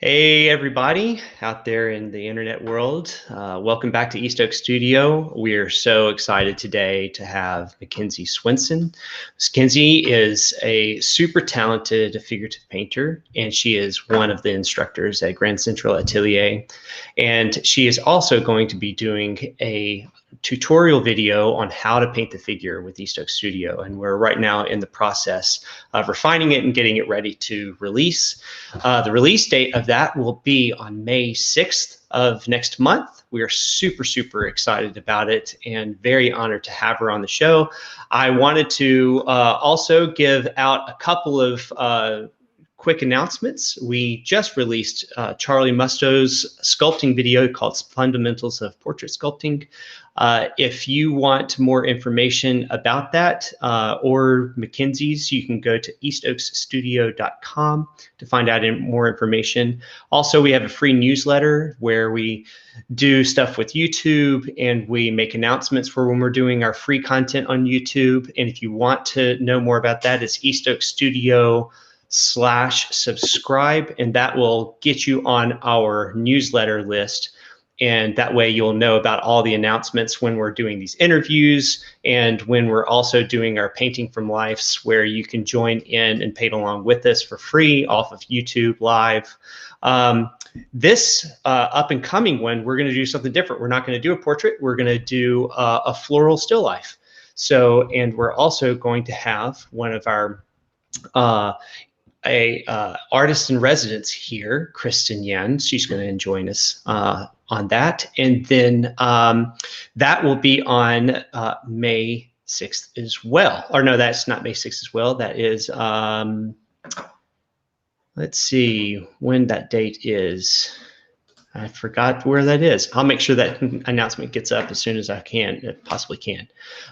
Hey, everybody out there in the internet world. Welcome back to East Oak Studio. We are so excited today to have Mackenzie Swenson. Mackenzie is a super talented figurative painter, and she is one of the instructors at Grand Central Atelier. And she is also going to be doing a tutorial video on how to paint the figure with East Oak Studio. And we're right now in the process of refining it and getting it ready to release. The release date of that will be on May 6th of next month. We are super, super excited about it and very honored to have her on the show. I wanted to also give out a couple of quick announcements. We just released Charlie Musto's sculpting video called Fundamentals of Portrait Sculpting. If you want more information about that or Mackenzie's, you can go to eastoaksstudio.com to find out more information. Also, we have a free newsletter where we do stuff with YouTube and we make announcements for when we're doing our free content on YouTube. And if you want to know more about that, it's eastoakstudio.com/subscribe, and that will get you on our newsletter list. And that way you'll know about all the announcements when we're doing these interviews and when we're also doing our Painting from Lives, where you can join in and paint along with us for free off of YouTube Live. This up and coming one, we're going to do something different. We're not going to do a portrait. We're going to do a floral still life. So, and we're also going to have one of our artist in residence here, Kristen Yan. She's going to join us on that. And then that will be on May 6th as well. Or no, that's not May 6th as well. That is, let's see when that date is. I forgot where that is. I'll make sure that announcement gets up as soon as I can, possibly can.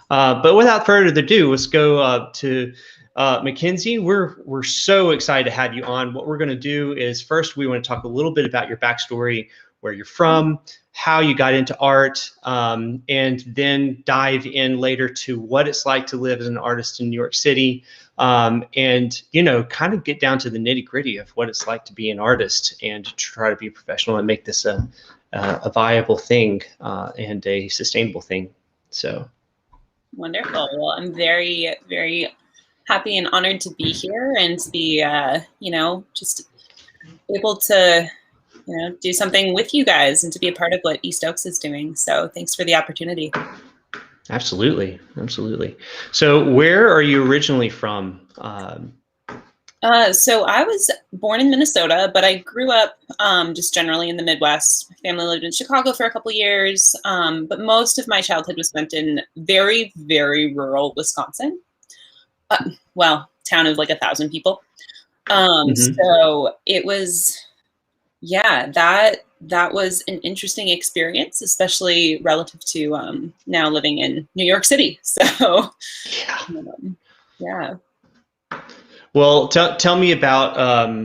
But without further ado, let's go to Mackenzie. We're so excited to have you on. What we're going to do is first we want to talk a little bit about your backstory, where you're from, how you got into art, and then dive in later to what it's like to live as an artist in New York City, and kind of get down to the nitty-gritty of what it's like to be an artist and to try to be a professional and make this a viable thing and a sustainable thing. So wonderful. Well, I'm very, very happy and honored to be here and to be, just able to, do something with you guys and to be a part of what East Oaks is doing. So thanks for the opportunity. Absolutely. Absolutely. So where are you originally from? So I was born in Minnesota, but I grew up just generally in the Midwest. My family lived in Chicago for a couple years, but most of my childhood was spent in very, very rural Wisconsin. Town of like 1,000 people. So it was, that was an interesting experience, especially relative to now living in New York City. So, yeah. Well, tell me about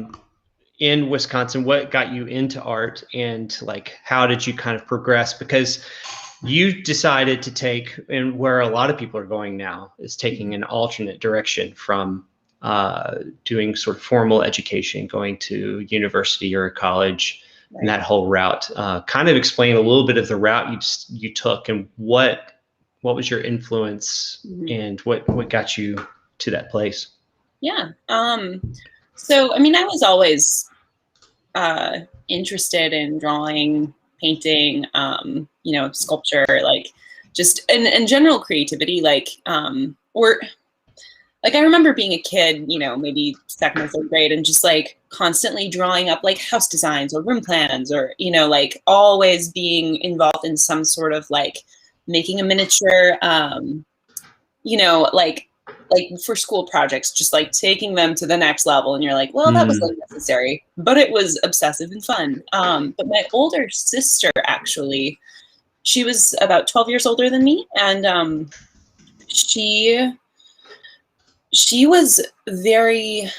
in Wisconsin, what got you into art and like how did you kind of progress? Because you decided to take, and where a lot of people are going now, is taking an alternate direction from doing sort of formal education, going to university or college, right, and that whole route. Kind of explain a little bit of the route you took and what was your influence and what got you to that place. Yeah. So, I mean, I was always interested in drawing, painting, sculpture, like just in general creativity, I remember being a kid, maybe second or third grade and just like constantly drawing up like house designs or room plans or, like always being involved in some sort of like making a miniature, like for school projects, just like taking them to the next level. And you're like, well, that was unnecessary, but it was obsessive and fun. But my older sister, actually, she was about 12 years older than me. And she was very,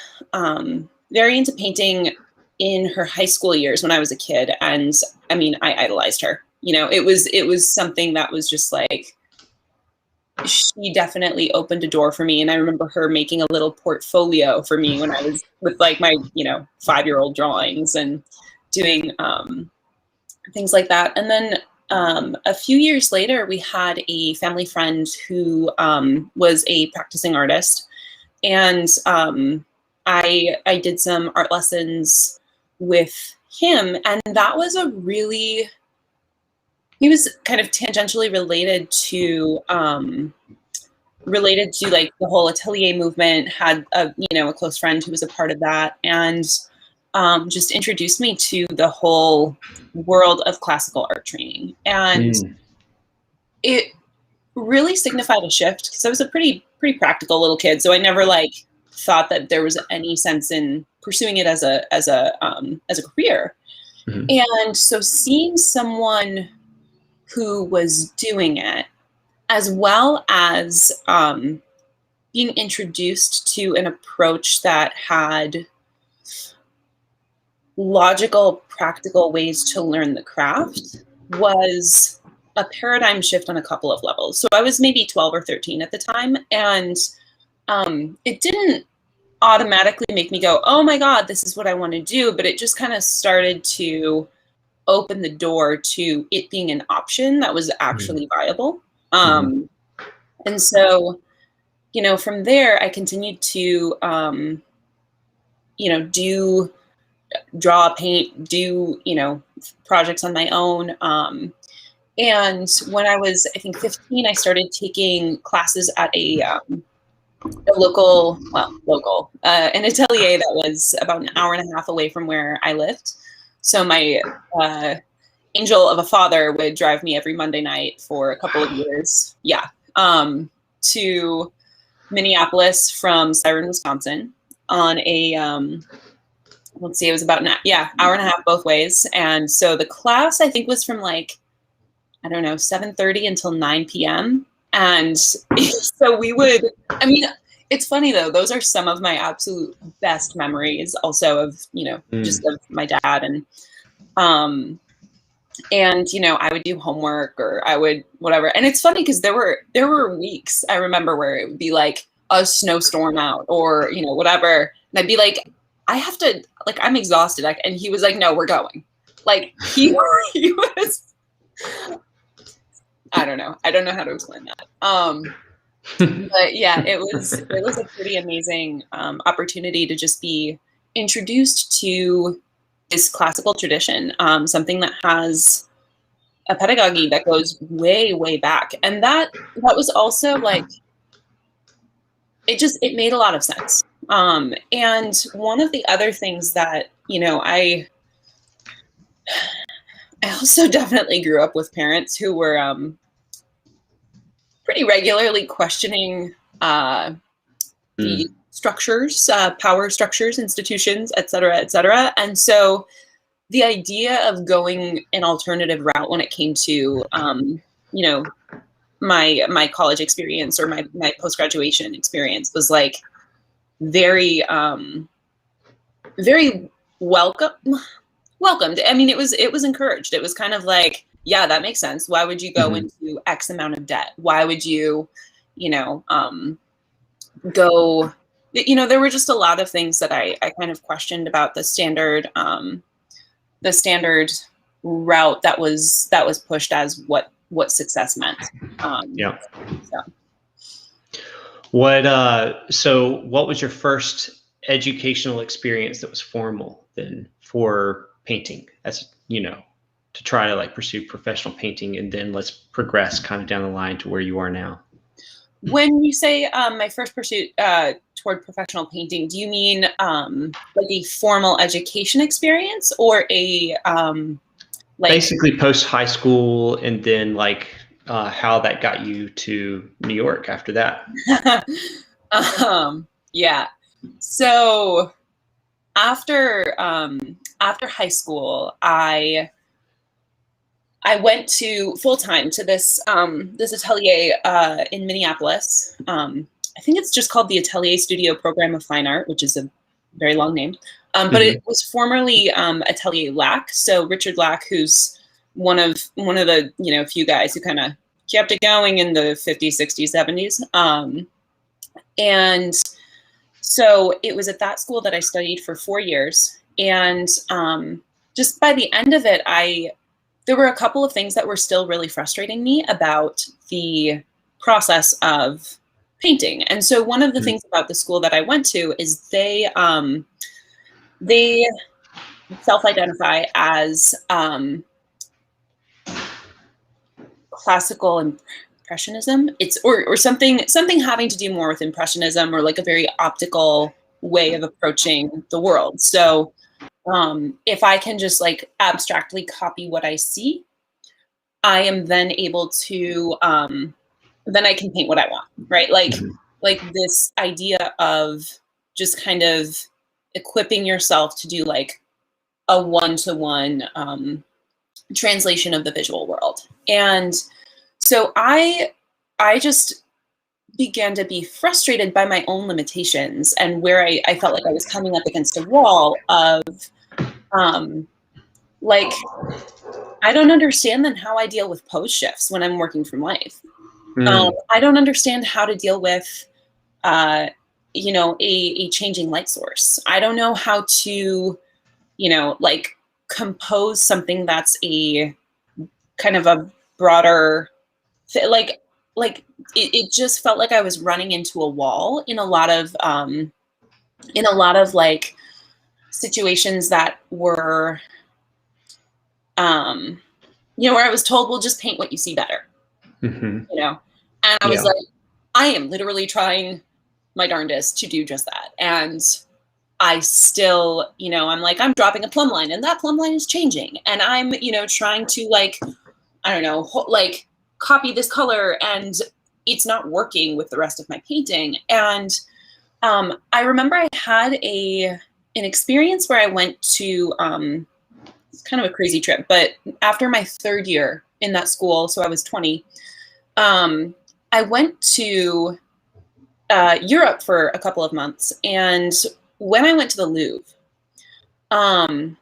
very into painting in her high school years when I was a kid. And I mean, I idolized her. It was something that was just like, she definitely opened a door for me. And I remember her making a little portfolio for me when I was with like my, 5-year-old drawings. And doing things like that. And then a few years later, we had a family friend who was a practicing artist, and I did some art lessons with him, and that was he was kind of tangentially related to like the whole atelier movement, had a close friend who was a part of that, and just introduced me to the whole world of classical art training. And it really signified a shift, because I was a pretty practical little kid. So I never like thought that there was any sense in pursuing it as a career. And so seeing someone who was doing it, as well as being introduced to an approach that had logical, practical ways to learn the craft, was a paradigm shift on a couple of levels. So I was maybe 12 or 13 at the time, and it didn't automatically make me go, oh my God, this is what I want to do. But it just kind of started to open the door to it being an option that was actually viable. And so, from there, I continued to, draw, paint, do, projects on my own. And when I was, I think, 15, I started taking classes at an atelier that was about an hour and a half away from where I lived. So my angel of a father would drive me every Monday night for a couple of years. To Minneapolis from Siren, Wisconsin, on a, it was about an hour and a half both ways. And so the class, I think, was from 7:30 until 9 p.m. And so we would, it's funny though, those are some of my absolute best memories also of, just of my dad. And I would do homework, or I would whatever. And it's funny because there were weeks I remember where it would be like a snowstorm out, or, whatever. And I'd be like, I have to, I'm exhausted. And he was like, no, we're going. He was, I don't know how to explain that. But yeah, it was a pretty amazing opportunity to just be introduced to this classical tradition, something that has a pedagogy that goes way, way back. And that was also it made a lot of sense. And one of the other things that, I also definitely grew up with parents who were pretty regularly questioning the structures, power structures, institutions, et cetera, et cetera. And so the idea of going an alternative route when it came to, my college experience, or my post-graduation experience, was very, very welcomed. It was encouraged. It was kind of like, yeah, that makes sense. Why would you go into X amount of debt? Why would you, go, there were just a lot of things that I kind of questioned about the standard route that was pushed as what success meant. So what was your first educational experience that was formal then for painting, as to try to pursue professional painting, and then let's progress kind of down the line to where you are now? When you say my first pursuit toward professional painting, do you mean a formal education experience, or a basically post high school, and then how that got you to New York after that? Yeah. So after high school, I went to full-time to this atelier in Minneapolis. I think it's just called the Atelier Studio Program of Fine Art, which is a very long name. But it was formerly Atelier Lack. So Richard Lack, who's one of the few guys who kind of kept it going in the 50s, 60s, 70s. And so it was at that school that I studied for 4 years. And just by the end of it, there were a couple of things that were still really frustrating me about the process of painting. And so one of the things about the school that I went to is they self-identify as classical impressionism. It's or something having to do more with impressionism, or like a very optical way of approaching the world. So if I can just like abstractly copy what I see, I am then able to then I can paint what I want, right? Like this idea of just kind of equipping yourself to do like a one-to-one translation of the visual world. And so I just began to be frustrated by my own limitations, and where I felt like I was coming up against a wall of like, I don't understand then how I deal with pose shifts when I'm working from life. I don't understand how to deal with you know, a changing light source. I don't know how to, you know, like compose something that's a kind of a broader, like it just felt like I was running into a wall in a lot of like situations that were, you know, where I was told, well, just paint what you see better, you know? And I was like, I am literally trying my darndest to do just that. And I still, you know, I'm like, I'm dropping a plumb line and that plumb line is changing. And I'm, you know, trying to like, I don't know, like copy this color, and it's not working with the rest of my painting. And I remember I had an experience where I went to, it's kind of a crazy trip, but after my third year in that school, so I was 20, I went to Europe for a couple of months. And when I went to the Louvre, I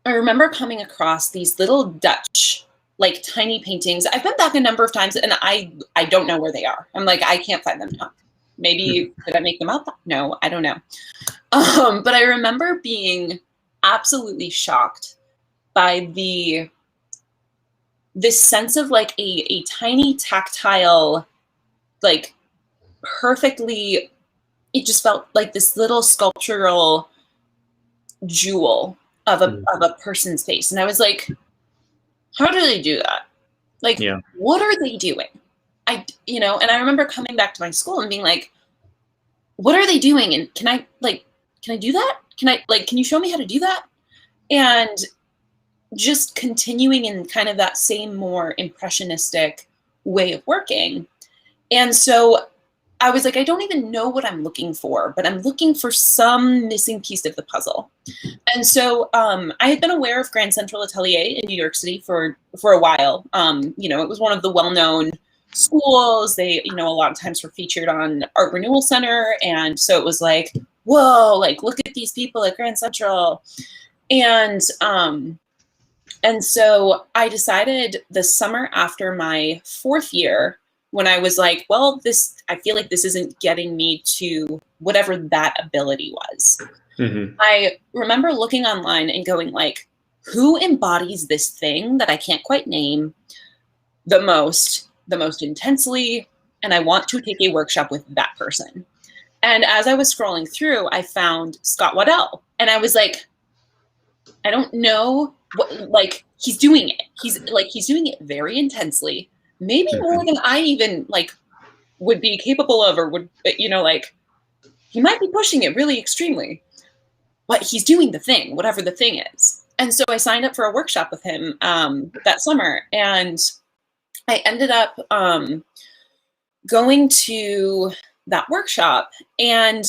remember coming across these little Dutch, like tiny paintings. I've been back a number of times and I don't know where they are. I'm like, I can't find them now. Maybe did I make them up? No, I don't know. But I remember being absolutely shocked by this sense of like a tiny tactile, like perfectly, it just felt like this little sculptural jewel of a person's face. And I was like, how do they do that? Like, what are they doing? You know, and I remember coming back to my school and being like, what are they doing? And can I do that? Can you show me how to do that? And just continuing in kind of that same more impressionistic way of working. And so I was like, I don't even know what I'm looking for, but I'm looking for some missing piece of the puzzle. And so I had been aware of Grand Central Atelier in New York City for a while. You know, it was one of the well-known schools. They, you know, a lot of times were featured on Art Renewal Center. And so it was like, whoa, like, look at these people at Grand Central. And so I decided the summer after my fourth year, when I was like, well, I feel like this isn't getting me to whatever that ability was. I remember looking online and going like, who embodies this thing that I can't quite name the most intensely? And I want to take a workshop with that person. And as I was scrolling through, I found Scott Waddell. And I was like, I don't know what, like, he's doing it. He's doing it very intensely. Maybe more than I even like would be capable of, or would, you know, like, he might be pushing it really extremely, but he's doing the thing, whatever the thing is. And so I signed up for a workshop with him that summer, and I ended up going to that workshop. And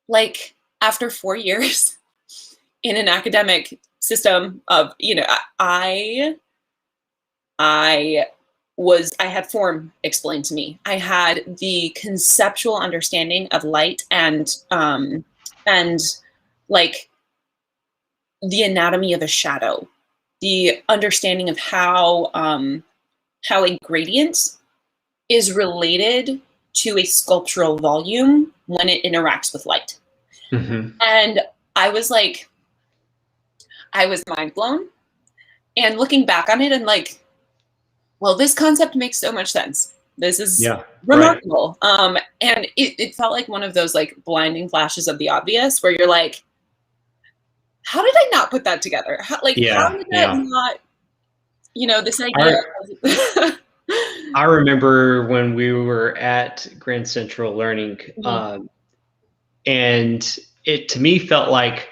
like after 4 years in an academic system of, you know, I had form explained to me. I had the conceptual understanding of light and like the anatomy of a shadow, the understanding of how a gradient is related to a sculptural volume when it interacts with light. And I was like, I was mind blown. And looking back on it, I'm like, well, this concept makes so much sense. This is remarkable. Right. And it felt like one of those like blinding flashes of the obvious where you're like, how did I not put that together? How did that not, this idea. I remember when we were at Grand Central Learning, and it to me felt like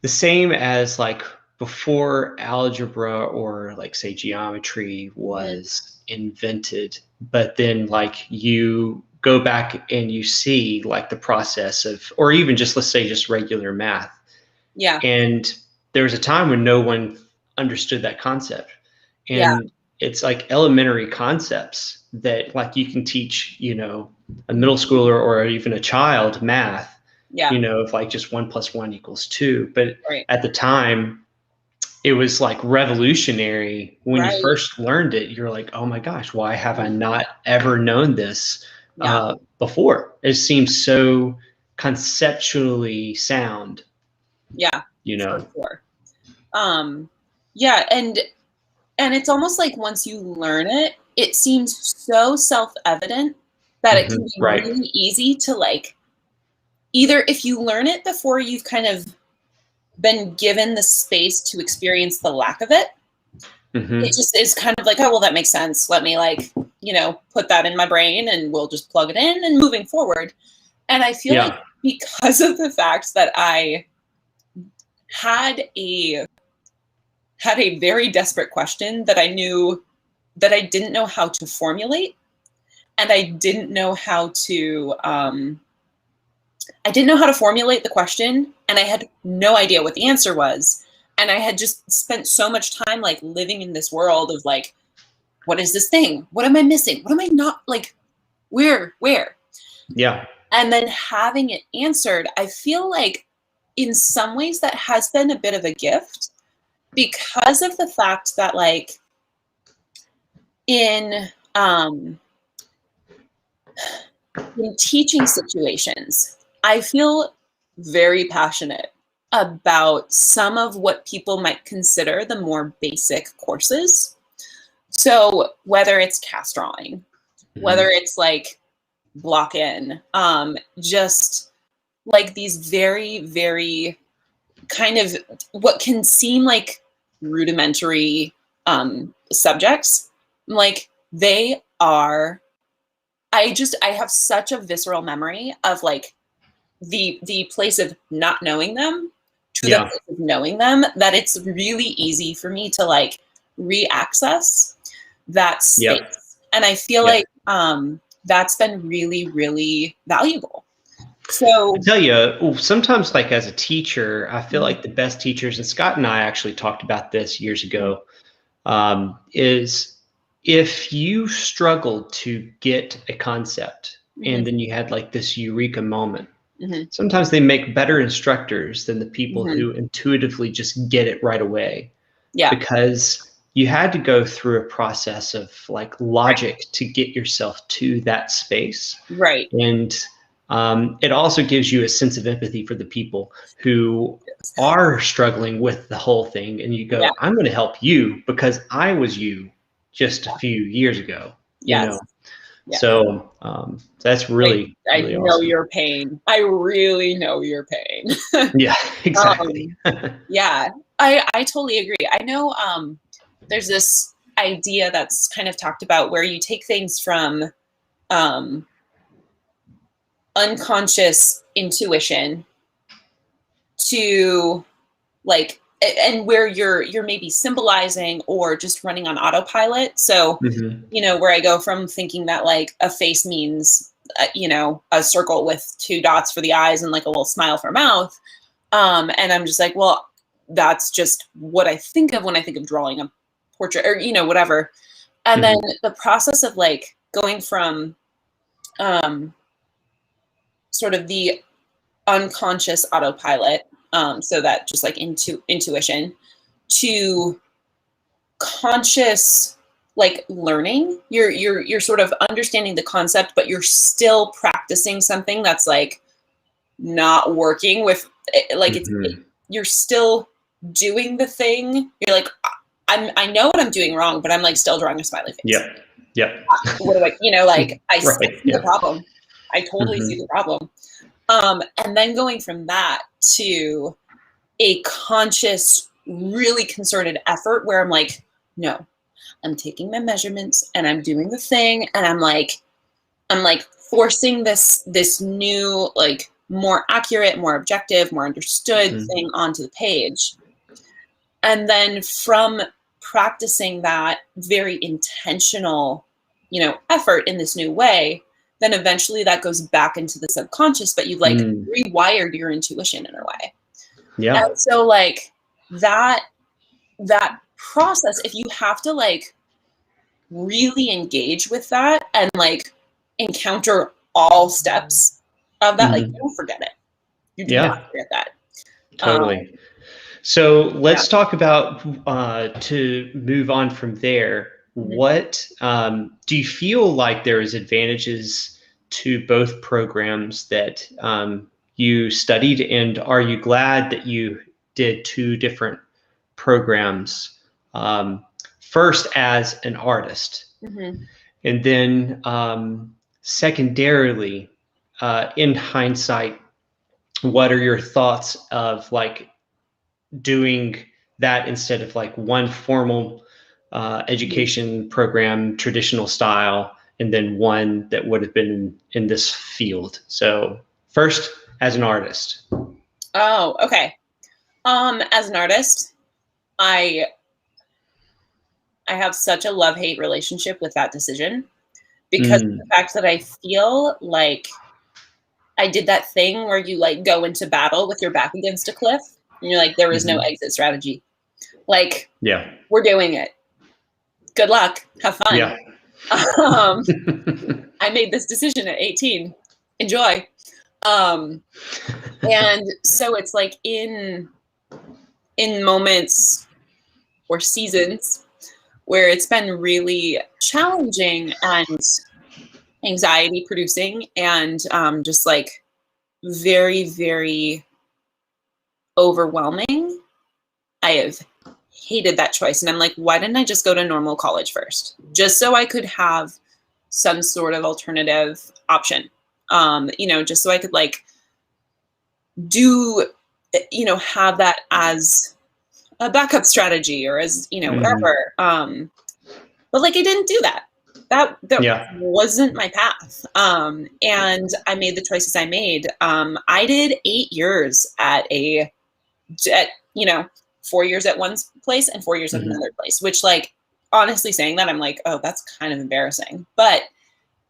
the same as like before algebra or like say geometry was invented, but then like you go back and you see like the process of, or even just let's say just regular math. Yeah. And there was a time when no one understood that concept. And it's like elementary concepts that like you can teach, a middle schooler or even a child math, of like just 1 + 1 = 2. But at the time, it was like revolutionary when you first learned it. You're like, oh my gosh, why have I not ever known this before? It seems so conceptually sound. Yeah, for sure. And it's almost like once you learn it, it seems so self-evident that it can be really easy to like, either if you learn it before you've kind of been given the space to experience the lack of it, it just is kind of like, oh, well, that makes sense. Let me like, put that in my brain and we'll just plug it in and moving forward. And I feel like because of the fact that I had a very desperate question that I knew that I didn't know how to formulate, and I didn't know how to formulate the question, and I had no idea what the answer was. And I had just spent so much time like living in this world of like, what is this thing? What am I missing? What am I not like, where? Yeah. And then having it answered, I feel like in some ways that has been a bit of a gift, because of the fact that like in teaching situations, I feel very passionate about some of what people might consider the more basic courses. So whether it's cast drawing, whether it's like block in, just like these very, very kind of what can seem like rudimentary subjects, like they are, I have such a visceral memory of like the place of not knowing them to the place of knowing them, that it's really easy for me to like re-access that space. And I feel like that's been really, really valuable. So I tell you, sometimes like as a teacher, I feel like the best teachers, and Scott and I actually talked about this years ago, is if you struggled to get a concept and then you had like this eureka moment, sometimes they make better instructors than the people who intuitively just get it right away. Yeah. Because you had to go through a process of like logic to get yourself to that space. Right. And it also gives you a sense of empathy for the people who are struggling with the whole thing. And you go, I'm going to help you because I was you just a few years ago, you know? So that's really, I really know awesome. your pain. I really know your pain. Yeah, exactly. Yeah, I totally agree. I know there's this idea that's kind of talked about where you take things from unconscious intuition to like, and where you're maybe symbolizing or just running on autopilot. So, where I go from thinking that like a face means, a circle with 2 dots for the eyes and like a little smile for a mouth. And I'm just like, well, that's just what I think of when I think of drawing a portrait or, whatever. And then the process of like going from sort of the unconscious autopilot, so that just like intuition, to conscious like learning. You're sort of understanding the concept, but you're still practicing something that's like not working with like you're still doing the thing, you're like, I know what I'm doing wrong, but I'm like still drawing a smiley face. Yep. What do I, like I Right, see the problem. I totally Mm-hmm. see the problem. And then going from that to a conscious, really concerted effort where I'm like, no, I'm taking my measurements and I'm doing the thing. And I'm like forcing this new, like more accurate, more objective, more understood Mm-hmm. thing onto the page. And then from practicing that very intentional, effort in this new way, then eventually that goes back into the subconscious, but you've like rewired your intuition in a way. Yeah. And so like that process, if you have to like really engage with that and like encounter all steps of that, like you don't forget it. You do not forget that. Totally. So let's talk about, to move on from there, what do you feel like there is advantages to both programs that you studied, and are you glad that you did two different programs, first as an artist, and then secondarily, in hindsight, what are your thoughts of like doing that instead of like one formal education program, traditional style, and then one that would have been in this field? So first, as an artist. Oh, okay. As an artist, I have such a love-hate relationship with that decision because of the fact that I feel like I did that thing where you like go into battle with your back against a cliff and you're like, there is no exit strategy. Like, we're doing it. Good luck. Have fun. Yeah. I made this decision at 18. Enjoy. And so it's like in moments or seasons where it's been really challenging and anxiety producing and just like very, very overwhelming, I have hated that choice. And I'm like, why didn't I just go to normal college first? Just so I could have some sort of alternative option, just so I could like do, have that as a backup strategy or as, whatever. But like, I didn't do that. That wasn't my path. And I made the choices I made. I did 8 years at 4 years at one place and 4 years at another place, which like, honestly saying that, I'm like, oh, that's kind of embarrassing. But,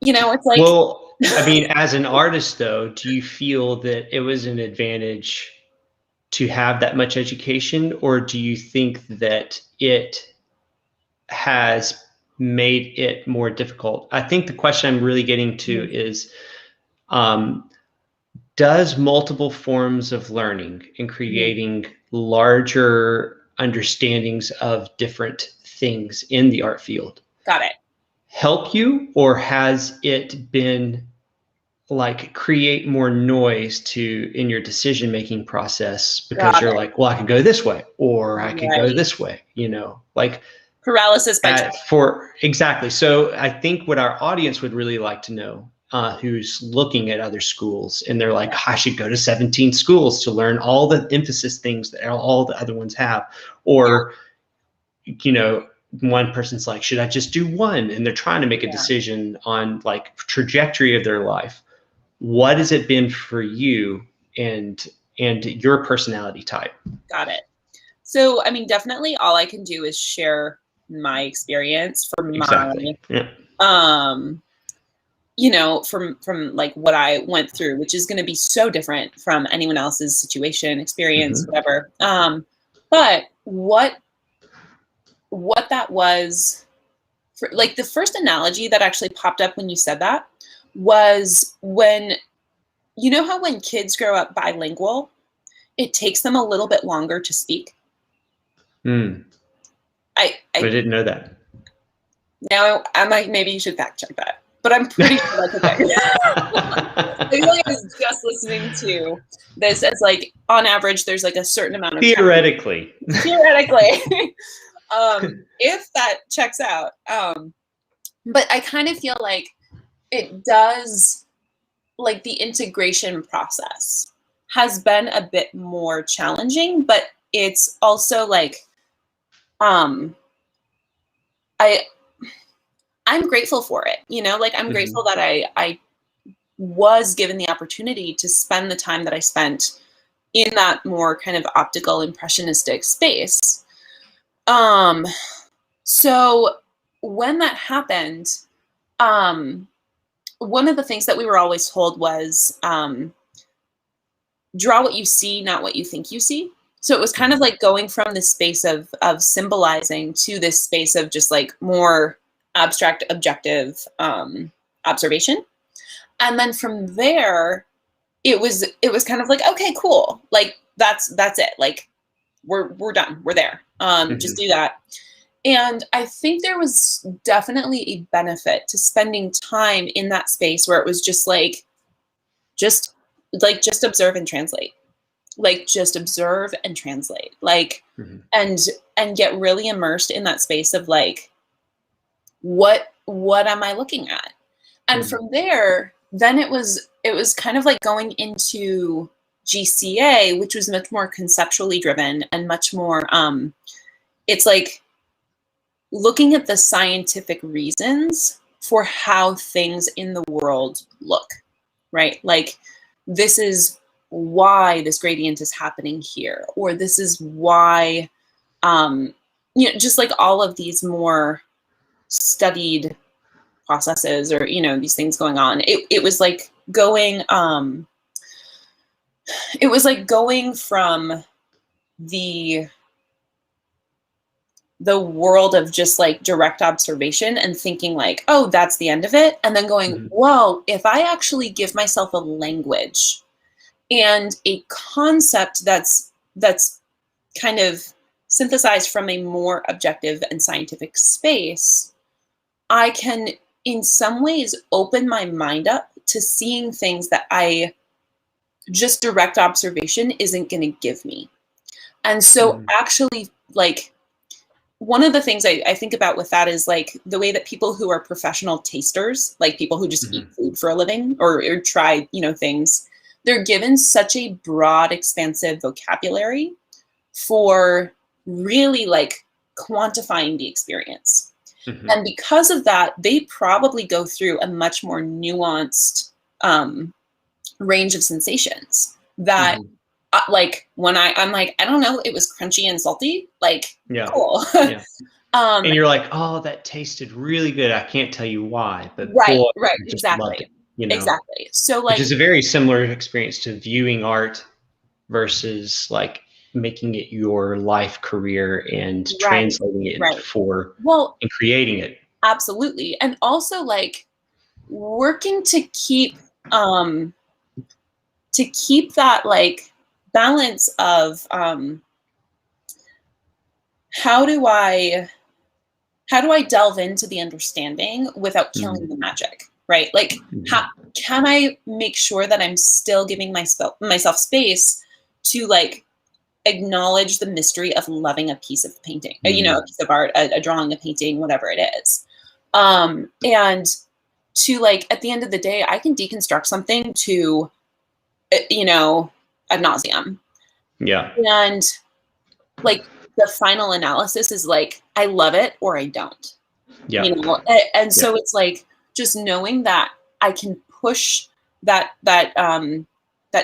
it's like. Well, I mean, as an artist though, do you feel that it was an advantage to have that much education, or do you think that it has made it more difficult? I think the question I'm really getting to is, does multiple forms of learning and creating larger understandings of different things in the art field help you, or has it been like create more noise in your decision-making process because you're like, well, I could go this way or I could go this way, like paralysis by choice. Exactly. So I think what our audience would really like to know, who's looking at other schools and they're like, I should go to 17 schools to learn all the emphasis things that all the other ones have, or one person's like, should I just do one? And they're trying to make a decision on like trajectory of their life. What has it been for you and your personality type? Got it. So, I mean, definitely all I can do is share my experience from from like what I went through, which is going to be so different from anyone else's situation, experience, whatever. But what that was, for, like the first analogy that actually popped up when you said that was when, how when kids grow up bilingual, it takes them a little bit longer to speak. I didn't know that. Now maybe you should fact check that. but I'm pretty sure that's okay. I feel like I was just listening to this as like, on average, there's like a certain amount of Theoretically. Theoretically. If that checks out. But I kind of feel like it does, like the integration process has been a bit more challenging, but it's also like, I'm grateful for it, you know, like I'm grateful that I was given the opportunity to spend the time that I spent in that more kind of optical impressionistic space. So when that happened, one of the things that we were always told was, draw what you see, not what you think you see. So it was kind of like going from this space of symbolizing to this space of just like more abstract, objective observation. And then from there, it was kind of like, okay, cool. Like that's it. Like we're done. We're there. Just do that. And I think there was definitely a benefit to spending time in that space where it was just observe and translate. Like just observe and translate. Like and get really immersed in that space of like, what am I looking at? And from there, then it was kind of like going into GCA, which was much more conceptually driven and much more, it's like looking at the scientific reasons for how things in the world look, right? Like this is why this gradient is happening here, or this is why, you know, just like all of these more studied processes or, you know, these things going on. It was like going, it was like going from the world of just like direct observation and thinking like, oh, that's the end of it. And then going, whoa, if I actually give myself a language and a concept that's kind of synthesized from a more objective and scientific space, I can in some ways open my mind up to seeing things that I just direct observation isn't going to give me. And so actually, like, one of the things I think about with that is like the way that people who are professional tasters, like people who just eat food for a living or try, you know, things, they're given such a broad, expansive vocabulary for really like quantifying the experience. And because of that, they probably go through a much more nuanced range of sensations that like when I'm like, I don't know, it was crunchy and salty, like, cool. And you're like, oh, that tasted really good. I can't tell you why, but right, boy, right, I just exactly. loved it, you know? Exactly. So like, which is a very similar experience to viewing art versus like making it your life career and translating it for and creating it. Absolutely. And also like working to keep that like balance of how do I delve into the understanding without killing the magic, right? Like how can I make sure that I'm still giving myself space to like acknowledge the mystery of loving a piece of painting, you know, a piece of art, a drawing, a painting, whatever it is. And to like, at the end of the day, I can deconstruct something to, you know, ad nauseum. Yeah. And like the final analysis is like, I love it or I don't, you know? And so it's like, just knowing that I can push that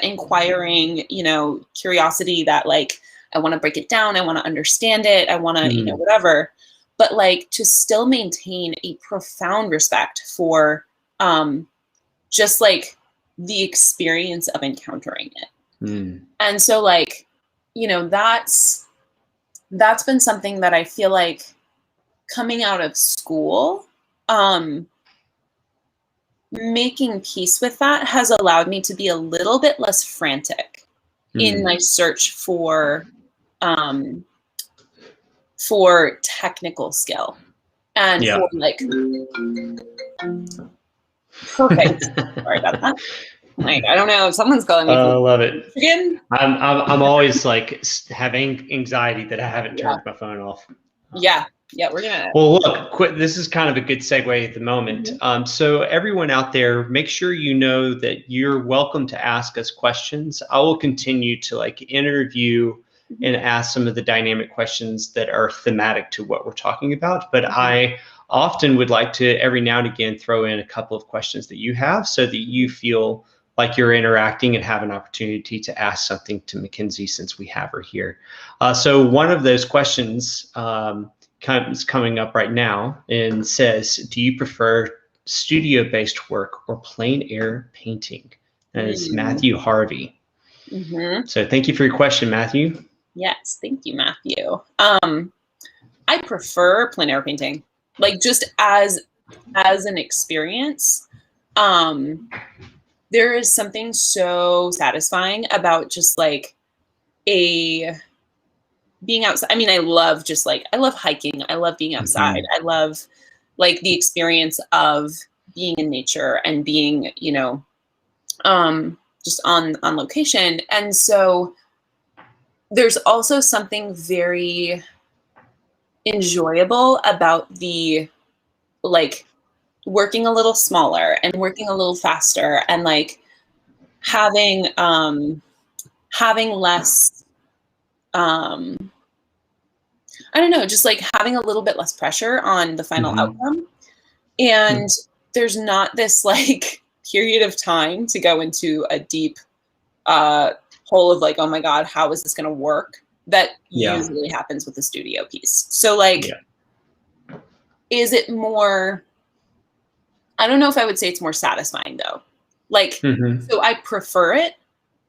inquiring, you know, curiosity that like, I want to break it down. I want to understand it. I want to, you know, whatever, but like to still maintain a profound respect for just like the experience of encountering it. And so like, you know, that's been something that I feel like coming out of school, making peace with that has allowed me to be a little bit less frantic in my search for technical skill and for like Perfect. Sorry about that. Like, I don't know if someone's calling me I from love it. Michigan. I'm always like having anxiety that I haven't Yeah. turned my phone off. Yeah. Yeah. We're gonna. Well, look, this is kind of a good segue at the moment. So everyone out there, make sure you know that you're welcome to ask us questions. I will continue to like interview and ask some of the dynamic questions that are thematic to what we're talking about. But I often would like to every now and again throw in a couple of questions that you have so that you feel like you're interacting and have an opportunity to ask something to Mackenzie since we have her here. So one of those questions is coming up right now and says, do you prefer studio-based work or plein air painting? And it's Matthew Harvey. So thank you for your question, Matthew. Yes, thank you, Matthew. I prefer plein air painting, like just as an experience. There is something so satisfying about just like being outside. I mean, I love hiking. I love being outside. I love like the experience of being in nature and being, just on location. And so there's also something very enjoyable about the like working a little smaller and working a little faster and like having less I don't know, just like having a little bit less pressure on the final outcome. And there's not this like period of time to go into a deep hole of like, oh my God, how is this going to work? That usually happens with a studio piece. So like, is it more, I don't know if I would say it's more satisfying though. Like, so I prefer it,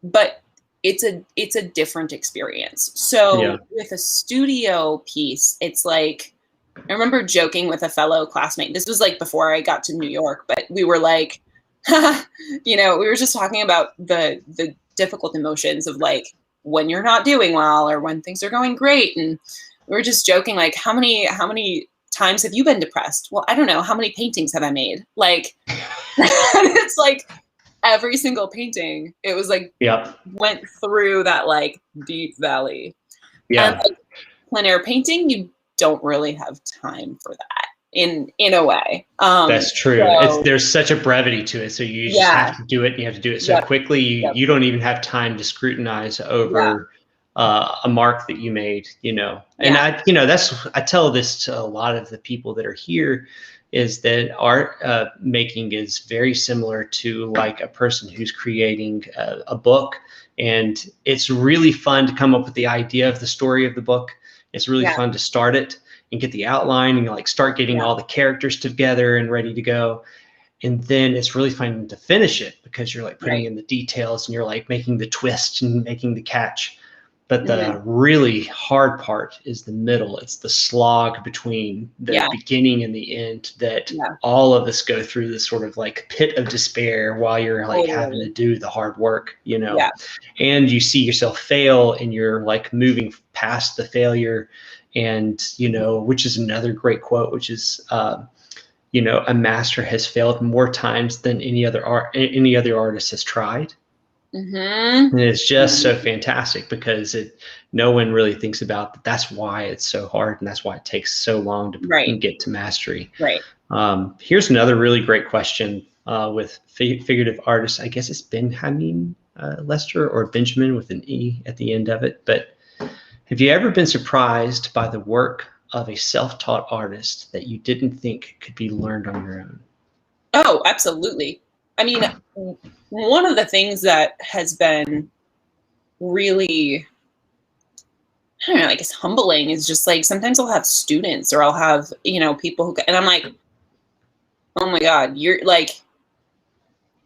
but it's a different experience. So with a studio piece, it's like, I remember joking with a fellow classmate. This was like before I got to New York, but we were like, we were just talking about the difficult emotions of like when you're not doing well or when things are going great. And we were just joking, like, how many times have you been depressed? Well, I don't know. How many paintings have I made? Like, it's like every single painting, it was like, went through that like deep valley. And like plein air painting, you don't really have time for that in a way. That's true. So, there's such a brevity to it. So you just have to do it. And you have to do it so quickly. You don't even have time to scrutinize over a mark that you made, And I tell this to a lot of the people that are here is that art making is very similar to like a person who's creating a book. And it's really fun to come up with the idea of the story of the book. It's really fun to start it and get the outline and like start getting all the characters together and ready to go. And then it's really fun to finish it because you're like putting in the details and you're like making the twist and making the catch. But the really hard part is the middle. It's the slog between the beginning and the end that all of us go through, this sort of like pit of despair while you're like having to do the hard work, and you see yourself fail and you're like moving past the failure. And, which is another great quote, which is, a master has failed more times than any other artist has tried. And it's just so fantastic because no one really thinks about that. That's why it's so hard, and that's why it takes so long to get to mastery. Here's another really great question with figurative artists. I guess it's Benjamin Lester or Benjamin with an E at the end of it. But have you ever been surprised by the work of a self-taught artist that you didn't think could be learned on your own? Oh, absolutely. I mean, one of the things that has been really, I don't know, I guess humbling is just like sometimes I'll have students or I'll have, people who, and I'm like, oh my God, you're like,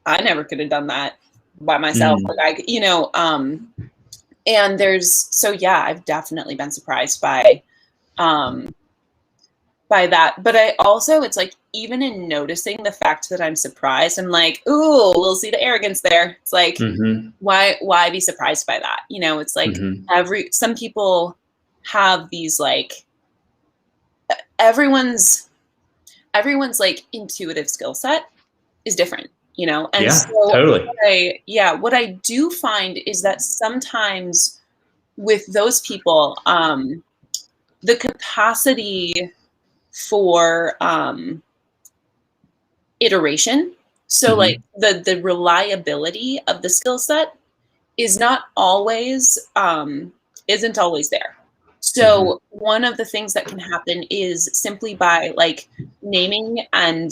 I never could have done that by myself. Like and I've definitely been surprised by that. But I also, it's like, even in noticing the fact that I'm surprised, I'm like, ooh, we'll see the arrogance there. It's like, why be surprised by that? It's like some people have these like, everyone's like intuitive skill set is different, you know? And Yeah, so totally. what I do find is that sometimes with those people, the capacity for iteration, so like Hmm. the reliability of the skill set is not always isn't always there. Hmm. So one of the things that can happen is simply by like naming and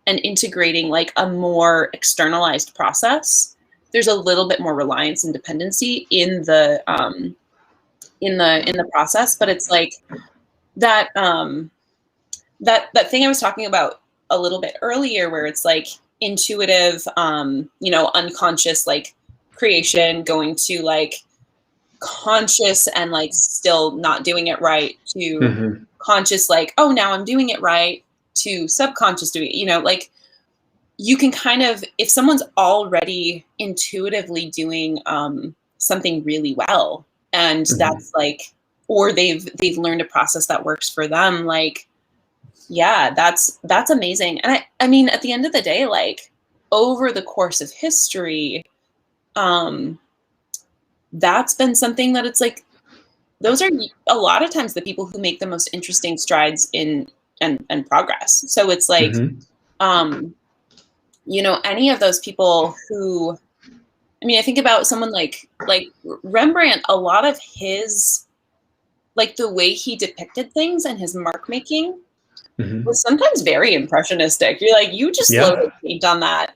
integrating like a more externalized process. There's a little bit more reliance and dependency in the process, but it's like that that thing I was talking about a little bit earlier, where it's like intuitive, you know, unconscious like creation going to like conscious and like still not doing it right to Hmm. conscious like, oh, now I'm doing it right, to subconscious doing it, you know, like you can kind of, if someone's already intuitively doing something really well, and Hmm. that's like, or they've learned a process that works for them, like yeah, that's amazing. And I mean, at the end of the day, like over the course of history, um that's been something that it's like those are a lot of times the people who make the most interesting strides in and progress. So it's like, Hmm. um, you know, any of those people who, I mean, I think about someone like Rembrandt, a lot of his like the way he depicted things and his mark making Hmm. was sometimes very impressionistic. You're like, you just Yeah. loaded paint on that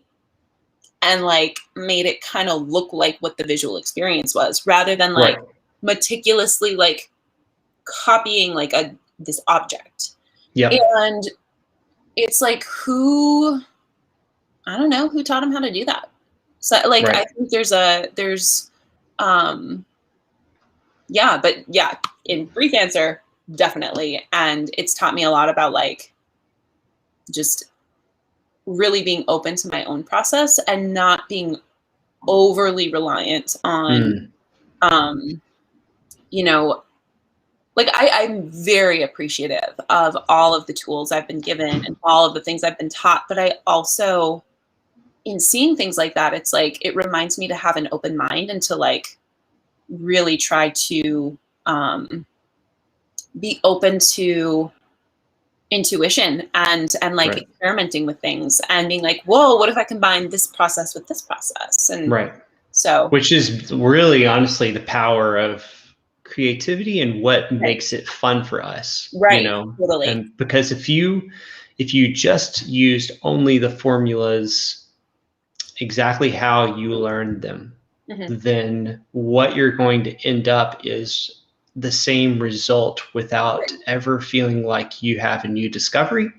and like made it kind of look like what the visual experience was, rather than Right. like meticulously like copying like a this object. Yep. And it's like, who, I don't know, who taught him how to do that. So like Right. I think there's um yeah, but yeah, in brief answer, definitely. And it's taught me a lot about like just really being open to my own process and not being overly reliant on Mm. um you know, like I'm very appreciative of all of the tools I've been given and all of the things I've been taught, but I also, in seeing things like that, it's like it reminds me to have an open mind and to like really try to be open to intuition and like Right. experimenting with things and being like, whoa, what if I combine this process with this process? And Right. so Which is really honestly the power of creativity and what right, makes it fun for us, you right, know? totally. And because if you just used only the formulas exactly how you learned them, Hmm. then what you're going to end up is the same result without Right, ever feeling like you have a new discovery.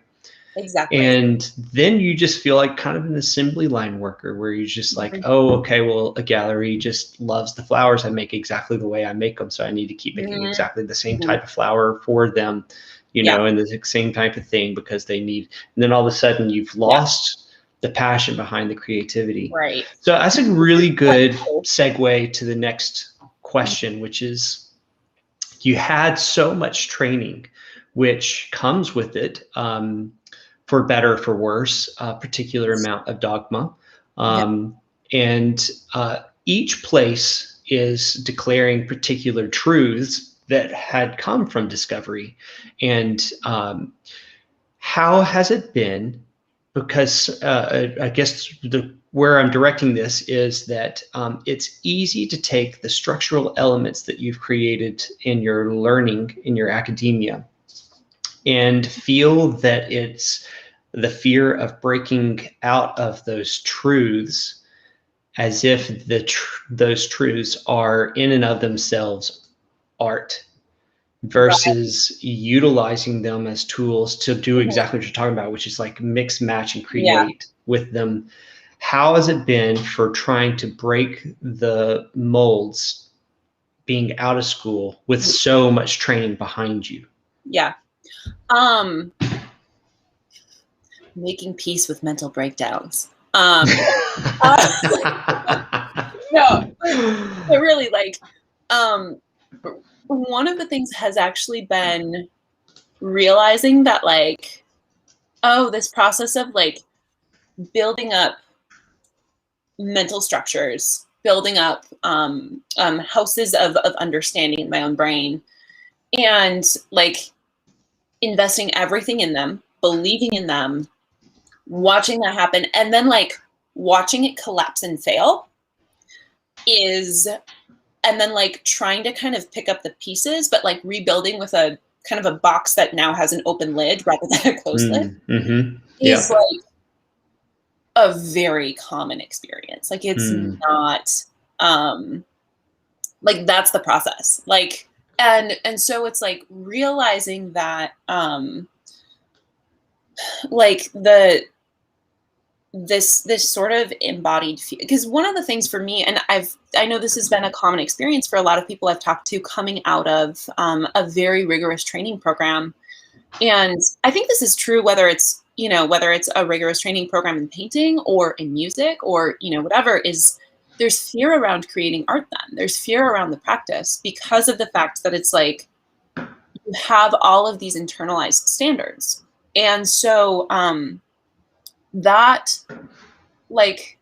exactly. And then you just feel like kind of an assembly line worker where you're just like, Mhm. oh, okay, well, a gallery just loves the flowers I make exactly the way I make them. So I need to keep making Mhm. exactly the same Mhm. type of flower for them, you Yeah, know, and the same type of thing because they need, and then all of a sudden you've yeah, lost the passion behind the creativity. right. So that's a really good Cool. segue to the next question, which is you had so much training, which comes with it. For better, for worse, a particular amount of dogma. Yeah, Um, and each place is declaring particular truths that had come from discovery. And how has it been? Because I guess where I'm directing this is that it's easy to take the structural elements that you've created in your learning in your academia and feel that it's the fear of breaking out of those truths as if those truths are in and of themselves art right. versus utilizing them as tools to do Mhm. exactly what you're talking about, which is like mix, match, and Yeah. create with them. How has it been for trying to break the molds being out of school with so much training behind you? Yeah. Um, making peace with mental breakdowns. Uh, no, but really, like, um, one of the things has actually been realizing that, like, oh, this process of like building up mental structures, building up houses of understanding in my own brain, and like investing everything in them, believing in them, watching that happen, and then like watching it collapse and fail is, and then like trying to kind of pick up the pieces, but like rebuilding with a kind of a box that now has an open lid rather than a closed lid is like a very common experience. Like it's not like that's the process. Like and so it's like realizing that like this sort of embodied, because one of the things for me, and I know this has been a common experience for a lot of people I've talked to coming out of a very rigorous training program, and I think this is true whether it's a rigorous training program in painting or in music or whatever, is there's fear around creating art. Then there's fear around the practice because of the fact that it's like you have all of these internalized standards, and so that like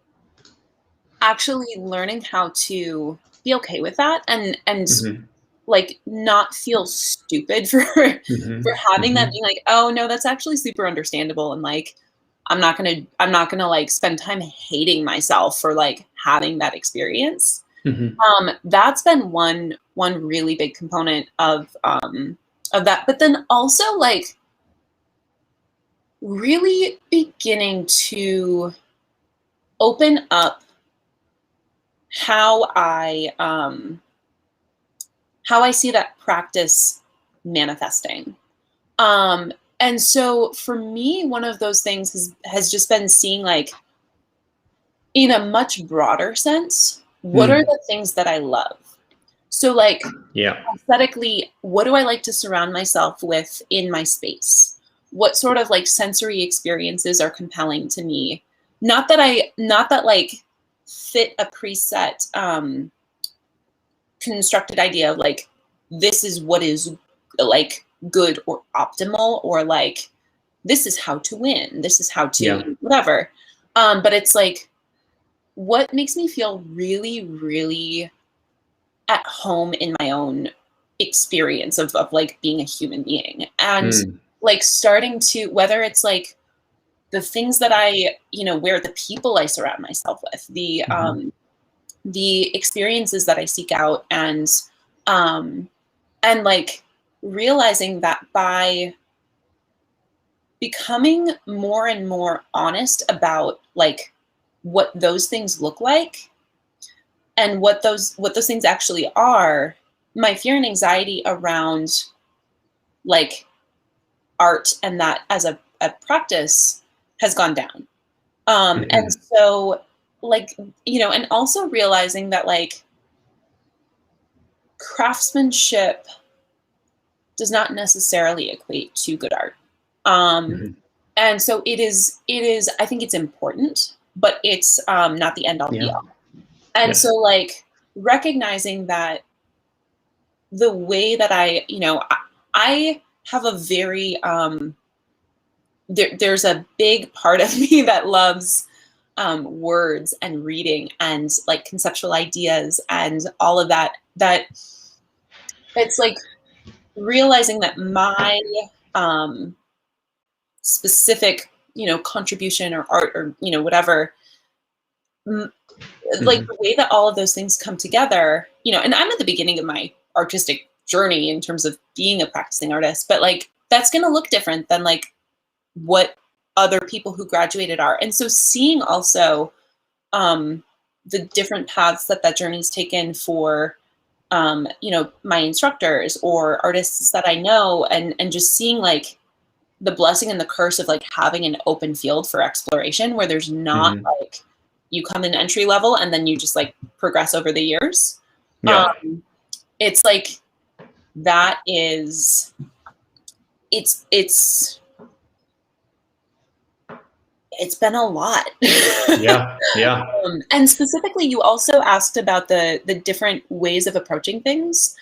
actually learning how to be okay with that and like not feel stupid for having that, being like, oh no, that's actually super understandable, and like I'm not gonna like spend time hating myself for like having that experience. That's been one really big component of that, but then also like really beginning to open up how I see that practice manifesting. And so for me, one of those things has just been seeing like in a much broader sense, what are the things that I love? So like aesthetically, what do I like to surround myself with in my space? What sort of like sensory experiences are compelling to me? Not that like fit a preset constructed idea of like this is what is like good or optimal, or like this is how to win, this is how to whatever. But it's like what makes me feel really, really at home in my own experience of like being a human being, and like starting to, whether it's like the things that I, where the people I surround myself with, the experiences that I seek out, and like realizing that by becoming more and more honest about like what those things look like and what those things actually are, my fear and anxiety around like art and that as a practice has gone down. And so like, and also realizing that like craftsmanship does not necessarily equate to good art. And so it is, I think it's important, but it's not the end all be all. And so like recognizing that the way that I have a very, there's a big part of me that loves words and reading and like conceptual ideas and all of that, that it's like realizing that my specific, contribution or art or, whatever, like the way that all of those things come together, and I'm at the beginning of my artistic journey in terms of being a practicing artist, but like that's going to look different than like what other people who graduated are. And so seeing also the different paths that journey's taken for my instructors or artists that I know, and just seeing like the blessing and the curse of like having an open field for exploration where there's not like you come in entry level and then you just like progress over the years. It's like that is it's been a lot. And specifically, you also asked about the different ways of approaching things.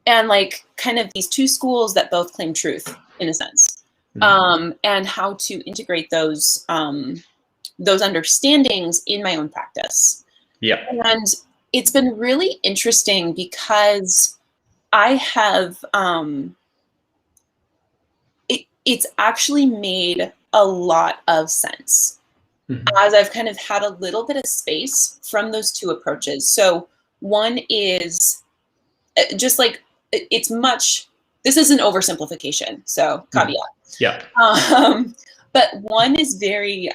And like kind of these two schools that both claim truth in a sense. and how to integrate those understandings in my own practice. Yeah. And it's been really interesting because I have, it's actually made a lot of sense as I've kind of had a little bit of space from those two approaches. So one is just like, it's much, this is an oversimplification, so caveat. Yeah. But one is very,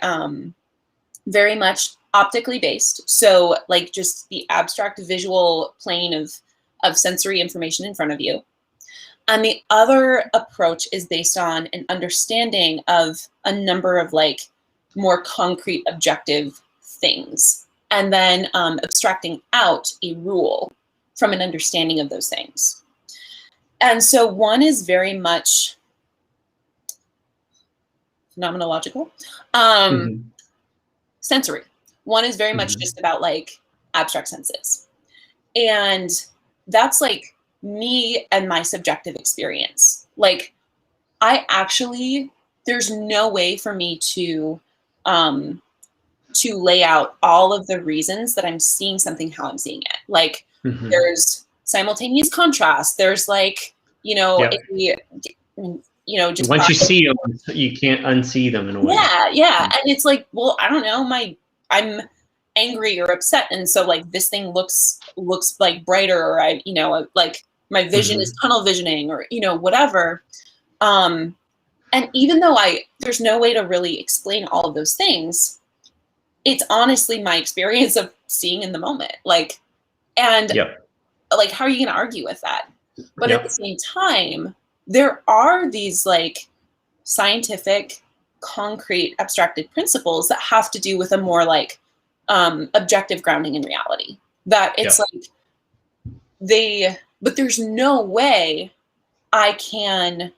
very much optically based. So like just the abstract visual plane of sensory information in front of you. And the other approach is based on an understanding of a number of like more concrete objective things, and then abstracting out a rule from an understanding of those things. And so one is very much phenomenological, sensory. One is very much just about like abstract senses. And that's like me and my subjective experience. Like I actually, there's no way for me to lay out all of the reasons that I'm seeing something, how I'm seeing it. Like there's simultaneous contrast. There's like, you know, just once you see them, you can't unsee them in a way. Yeah. And it's like, well, I don't know, I'm angry or upset, and so like this thing looks like brighter, or I, you know, like my vision is tunnel visioning, or, you know, whatever. And even though there's no way to really explain all of those things, it's honestly my experience of seeing in the moment. Like, and like, how are you going to argue with that? But at the same time, there are these like scientific, concrete, abstracted principles that have to do with a more like objective grounding in reality. That it's like but there's no way I can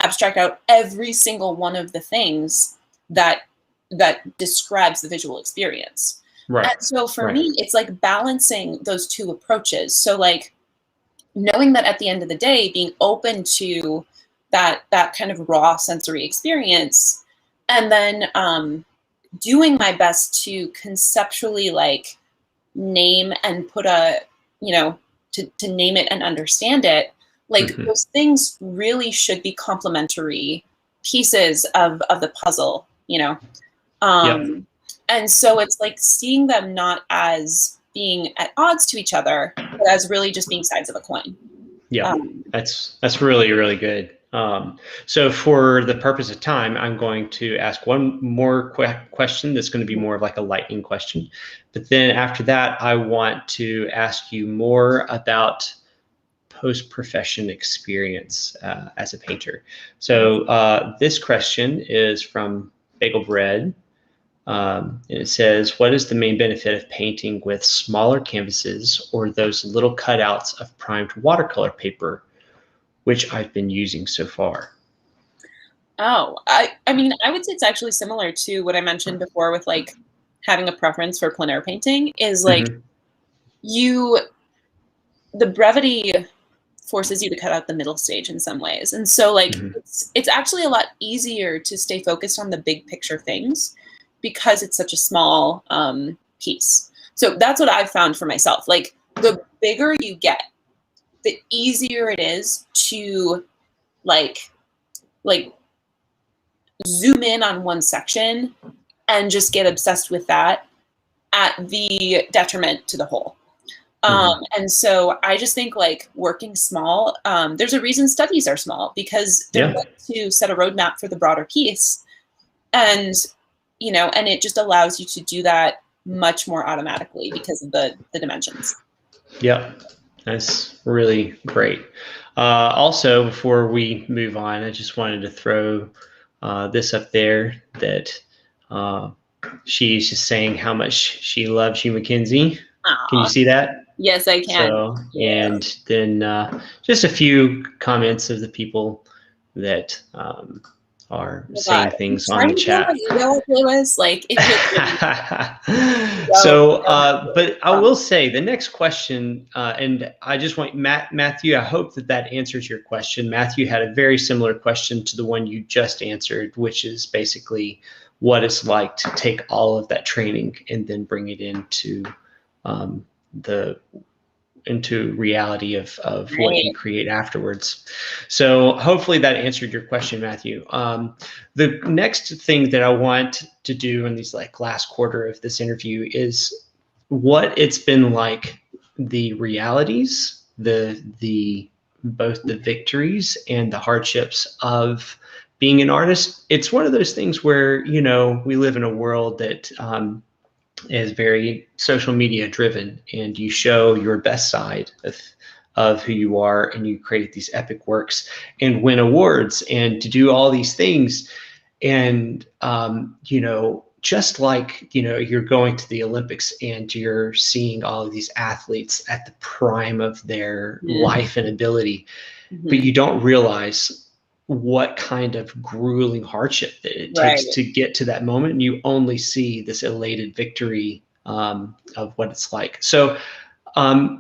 abstract out every single one of the things that describes the visual experience. Right. And so for me, it's like balancing those two approaches. So like knowing that at the end of the day, being open to that kind of raw sensory experience, and then doing my best to conceptually like name and put a, you know, to name it and understand it. Like those things really should be complementary pieces of the puzzle, you know? And so it's like seeing them not as being at odds to each other, but as really just being sides of a coin. Yeah, that's really, really good. So for the purpose of time, I'm going to ask one more question that's going to be more of like a lightning question. But then after that, I want to ask you more about post-profession experience as a painter. So this question is from Bagel Bread. And it says, what is the main benefit of painting with smaller canvases or those little cutouts of primed watercolor paper, which I've been using so far? Oh, I mean, I would say it's actually similar to what I mentioned before with like having a preference for plein air painting, is like the brevity forces you to cut out the middle stage in some ways. And so like it's actually a lot easier to stay focused on the big picture things because it's such a small piece. So that's what I've found for myself. Like the bigger you get, the easier it is to like zoom in on one section and just get obsessed with that at the detriment to the whole. And so I just think like working small, there's a reason studies are small, because they're meant to set a roadmap for the broader piece. And, you know, and it just allows you to do that much more automatically because of the dimensions. Yeah, that's really great. Also, before we move on, I just wanted to throw this up there, that she's just saying how much she loves you, Mackenzie. Aww. Can you see that? Yes, I can. So, and then just a few comments of the people that are Oh saying God. things on the Trying to feel chat. my ego up, Lewis. Like it So, don't. but I will say the next question, and I just want Matthew, I hope that answers your question. Matthew had a very similar question to the one you just answered, which is basically what it's like to take all of that training and then bring it into the into reality of what Right. you create afterwards. So hopefully that answered your question, Matthew. The next thing that I want to do in these like last quarter of this interview is what it's been like, the realities, the both the victories and the hardships of being an artist. It's one of those things where, you know, we live in a world that is very social media driven, and you show your best side of who you are, and you create these epic works and win awards and to do all these things. And you know, just like, you know, you're going to the Olympics and you're seeing all of these athletes at the prime of their life and ability, but you don't realize what kind of grueling hardship that it takes Right. to get to that moment. And you only see this elated victory of what it's like. So I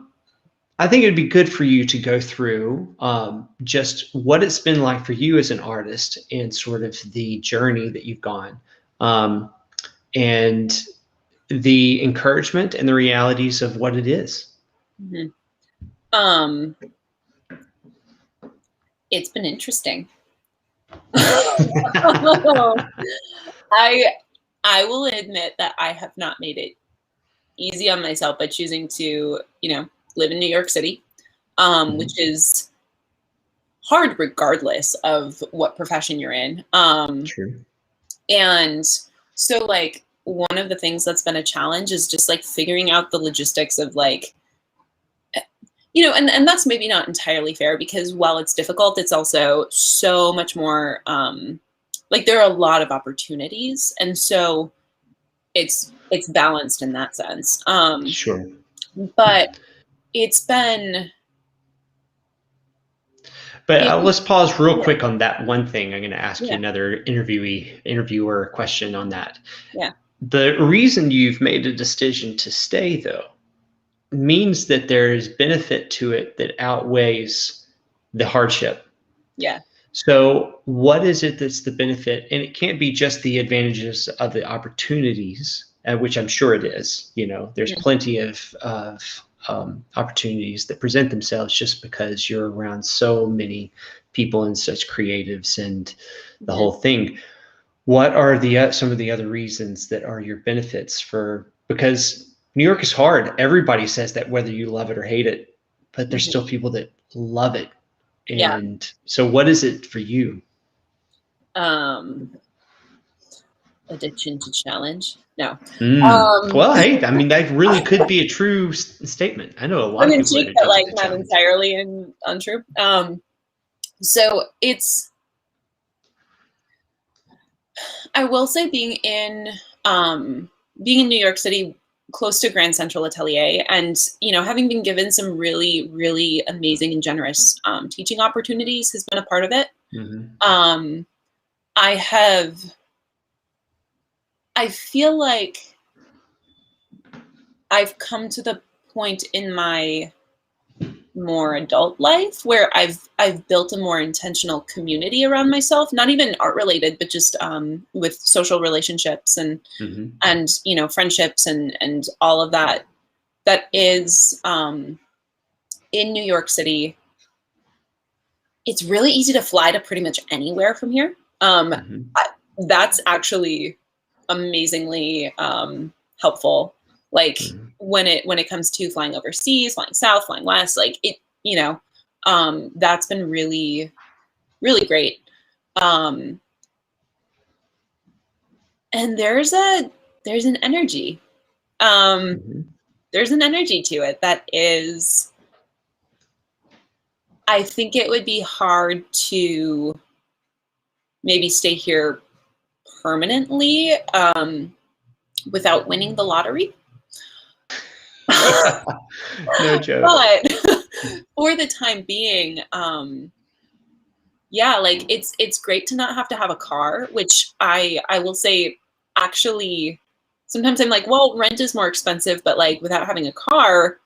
think it'd be good for you to go through just what it's been like for you as an artist and sort of the journey that you've gone, and the encouragement and the realities of what it is. It's been interesting. I will admit that I have not made it easy on myself by choosing to, you know, live in New York City, which is hard regardless of what profession you're in. True. And so like one of the things that's been a challenge is just like figuring out the logistics of like, you know, and that's maybe not entirely fair, because while it's difficult, it's also so much more, like there are a lot of opportunities. And so it's balanced in that sense. Sure. But it's been, But let's pause real yeah. quick on that one thing. I'm going to ask you Yeah. another interviewer question on that. Yeah. The reason you've made a decision to stay, though, means that there's benefit to it that outweighs the hardship. Yeah. So what is it that's the benefit? And it can't be just the advantages of the opportunities, which I'm sure it is. You know, there's plenty of opportunities that present themselves just because you're around so many people and such creatives and the whole thing. What are the some of the other reasons that are your benefits for? Because New York is hard. Everybody says that, whether you love it or hate it, but there's still people that love it. Yeah. And so what is it for you? Addiction to challenge. No. Well, hey, I mean, that really could be a true statement. I know a lot of people that are but like addicted to not challenge. entirely untrue. So it's, I will say being in New York City, close to Grand Central Atelier, and you know, having been given some really, really amazing and generous teaching opportunities has been a part of it. I feel like I've come to the point in my more adult life where I've built a more intentional community around myself, not even art related, but just with social relationships and you know, friendships and all of that is in New York City. It's really easy to fly to pretty much anywhere from here. That's actually amazingly helpful. Like when it comes to flying overseas, flying south, flying west, like it, you know, that's been really, really great. And there's an energy. There's an energy to it that is, I think it would be hard to maybe stay here permanently without winning the lottery. No joke. But for the time being, yeah, like it's great to not have to have a car, which I will say, actually, sometimes I'm like, well, rent is more expensive, but like without having a car,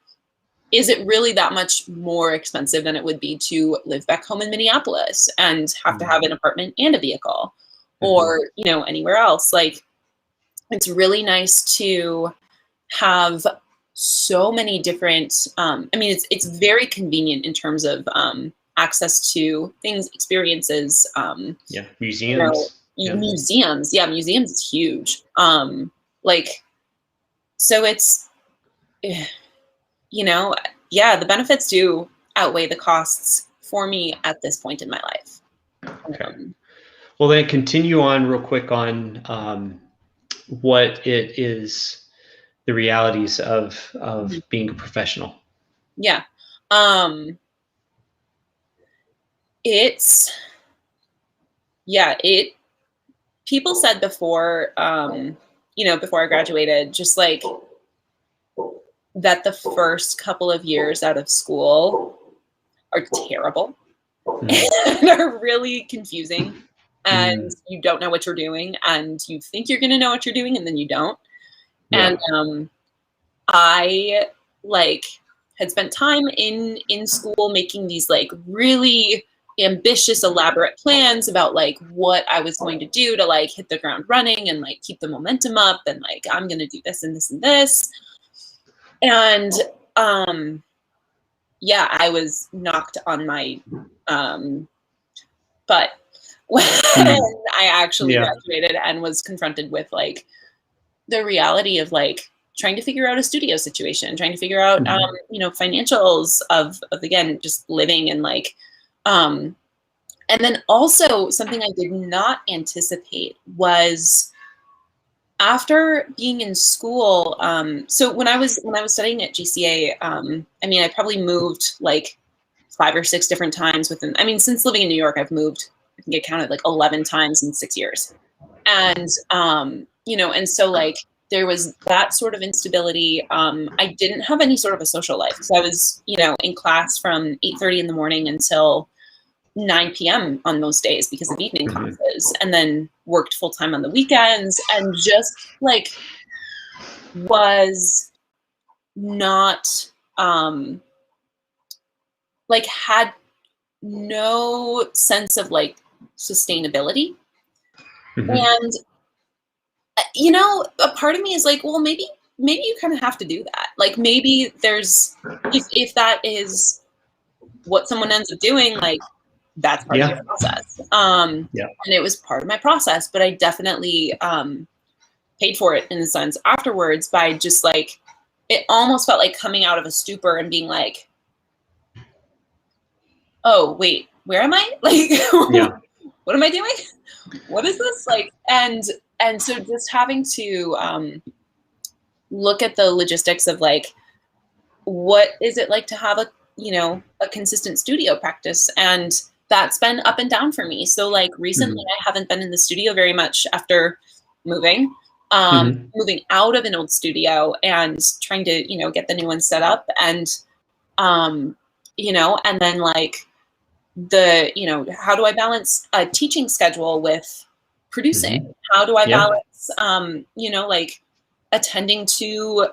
is it really that much more expensive than it would be to live back home in Minneapolis and have to have an apartment and a vehicle, or, you know, anywhere else? Like, it's really nice to have so many different, I mean, it's very convenient in terms of access to things, experiences, Yeah, you know, museums. Yeah. museums. Yeah, museums is huge. Like, so it's, you know, yeah, the benefits do outweigh the costs for me at this point in my life. Okay. Well, then continue on real quick on what it is, the realities of being a professional. Yeah. It's, yeah, people said before, you know, before I graduated, just like that the first couple of years out of school are terrible and are really confusing, and you don't know what you're doing, and you think you're going to know what you're doing, and then you don't. Yeah. And I like had spent time in school making these like really ambitious, elaborate plans about like what I was going to do to like hit the ground running and like keep the momentum up, and like I'm going to do this and this and this. And yeah, I was knocked on my butt when I actually graduated and was confronted with like the reality of like trying to figure out a studio situation, trying to figure out you know, financials of again just living, and like and then also something I did not anticipate was, after being in school, so when I was studying at GCA, I mean, I probably moved like 5 or 6 different times within, I mean, since living in New York, I've moved, I think I counted like 11 times in 6 years. And, you know, and so like there was that sort of instability. I didn't have any sort of a social life. So I was, you know, in class from 8:30 in the morning until 9 p.m. on most days because of evening classes, and then worked full time on the weekends, and just like was not, like had no sense of like sustainability. And you know, a part of me is like, well, maybe you kind of have to do that. Like maybe there's, if that is what someone ends up doing, like that's part of your process. And it was part of my process, but I definitely paid for it in a sense afterwards by just like, it almost felt like coming out of a stupor and being like, oh wait, where am I? Like, what am I doing? What is this? Like, and so just having to look at the logistics of like, what is it like to have a, you know, a consistent studio practice? And that's been up and down for me. So like recently I haven't been in the studio very much after moving, moving out of an old studio and trying to, you know, get the new one set up. And, you know, and then like the, you know, how do I balance a teaching schedule with producing? How do I balance, you know, like attending to